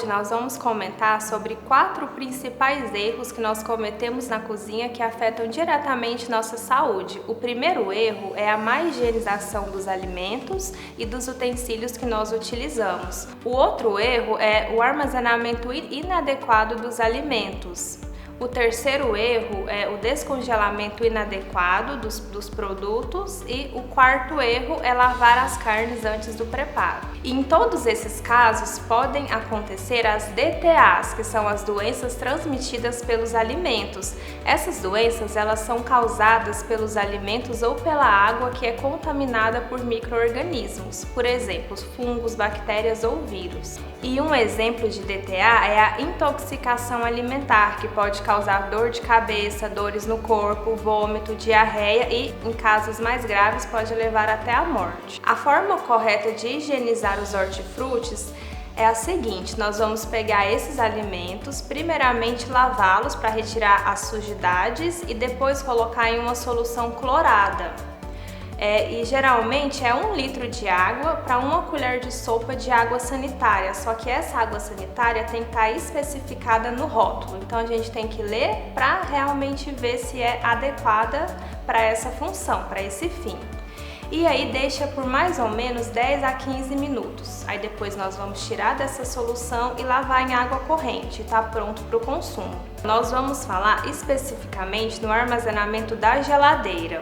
Hoje nós vamos comentar sobre 4 principais erros que nós cometemos na cozinha que afetam diretamente nossa saúde. O primeiro erro é a má higienização dos alimentos e dos utensílios que nós utilizamos. O outro erro é o armazenamento inadequado dos alimentos. O terceiro erro é o descongelamento inadequado dos produtos e o quarto erro é lavar as carnes antes do preparo. E em todos esses casos podem acontecer as DTAs, que são as doenças transmitidas pelos alimentos. Essas doenças elas são causadas pelos alimentos ou pela água que é contaminada por micro-organismos, por exemplo, fungos, bactérias ou vírus. E um exemplo de DTA é a intoxicação alimentar, que pode causar dor de cabeça, dores no corpo, vômito, diarreia e, em casos mais graves, pode levar até a morte. A forma correta de higienizar os hortifrutis é a seguinte: nós vamos pegar esses alimentos, primeiramente lavá-los para retirar as sujidades e depois colocar em uma solução clorada. E geralmente é 1 litro de água para 1 colher de sopa de água sanitária, só que essa água sanitária tem que estar especificada no rótulo, então a gente tem que ler para realmente ver se é adequada para essa função, para esse fim. E aí deixa por mais ou menos 10 a 15 minutos. Aí depois nós vamos tirar dessa solução e lavar em água corrente, tá pronto para o consumo. Nós vamos falar especificamente no armazenamento da geladeira.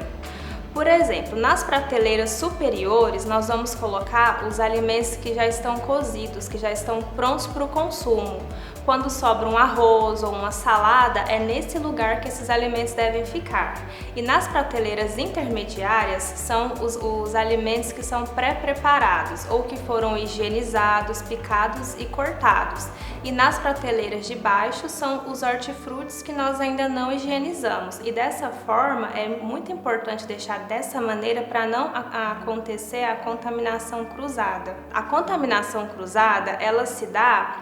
Por exemplo, nas prateleiras superiores nós vamos colocar os alimentos que já estão cozidos, que já estão prontos para o consumo. Quando sobra um arroz ou uma salada, é nesse lugar que esses alimentos devem ficar. E nas prateleiras intermediárias são os alimentos que são pré-preparados ou que foram higienizados, picados e cortados. E nas prateleiras de baixo são os hortifrutis que nós ainda não higienizamos. E dessa forma é muito importante deixar dessa maneira para não acontecer a contaminação cruzada. A contaminação cruzada, ela se dá,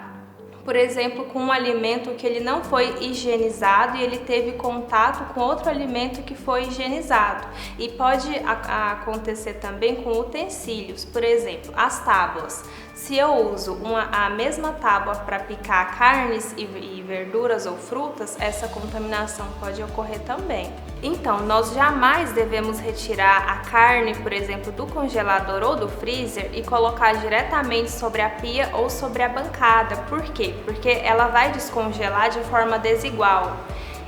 por exemplo, com um alimento que ele não foi higienizado e ele teve contato com outro alimento que foi higienizado. E pode acontecer também com utensílios, por exemplo, as tábuas. Se eu uso a mesma tábua para picar carnes e verduras ou frutas, essa contaminação pode ocorrer também. Então, nós jamais devemos retirar a carne, por exemplo, do congelador ou do freezer e colocar diretamente sobre a pia ou sobre a bancada. Por quê? Porque ela vai descongelar de forma desigual.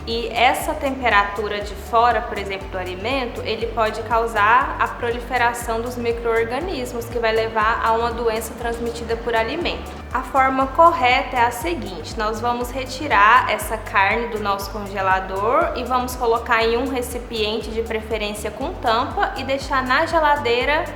E essa temperatura de fora, por exemplo, do alimento, ele pode causar a proliferação dos micro-organismos, que vai levar a uma doença transmitida por alimento. A forma correta é a seguinte: nós vamos retirar essa carne do nosso congelador e vamos colocar em um recipiente, de preferência com tampa, e deixar na geladeira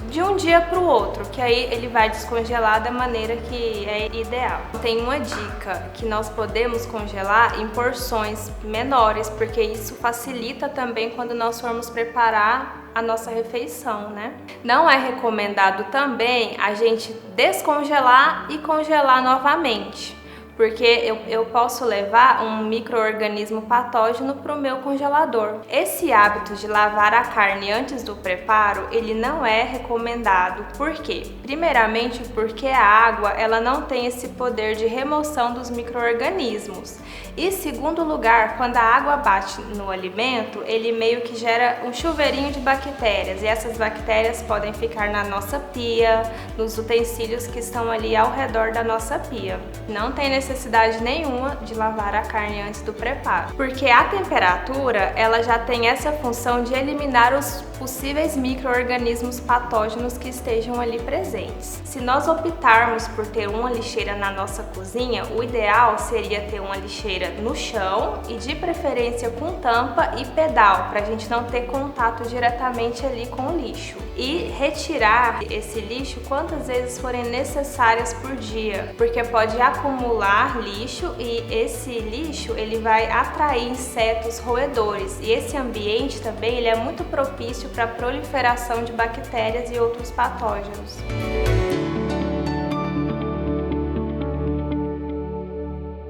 de um dia para o outro, que aí ele vai descongelar da maneira que é ideal. Tem uma dica, que nós podemos congelar em porções menores, porque isso facilita também quando nós formos preparar a nossa refeição, né? Não é recomendado também a gente descongelar e congelar novamente, porque eu posso levar um micro-organismo patógeno para o meu congelador. Esse hábito de lavar a carne antes do preparo, ele não é recomendado. Por quê? Primeiramente porque a água ela não tem esse poder de remoção dos micro-organismos. E segundo lugar, quando a água bate no alimento, ele meio que gera um chuveirinho de bactérias, e essas bactérias podem ficar na nossa pia, nos utensílios que estão ali ao redor da nossa pia. Não tem necessidade nenhuma de lavar a carne antes do preparo, porque a temperatura ela já tem essa função de eliminar os possíveis micro-organismos patógenos que estejam ali presentes. Se nós optarmos por ter uma lixeira na nossa cozinha, o ideal seria ter uma lixeira no chão e de preferência com tampa e pedal, para a gente não ter contato diretamente ali com o lixo. E retirar esse lixo quantas vezes forem necessárias por dia, porque pode acumular lixo e esse lixo ele vai atrair insetos roedores, e esse ambiente também ele é muito propício para a proliferação de bactérias e outros patógenos.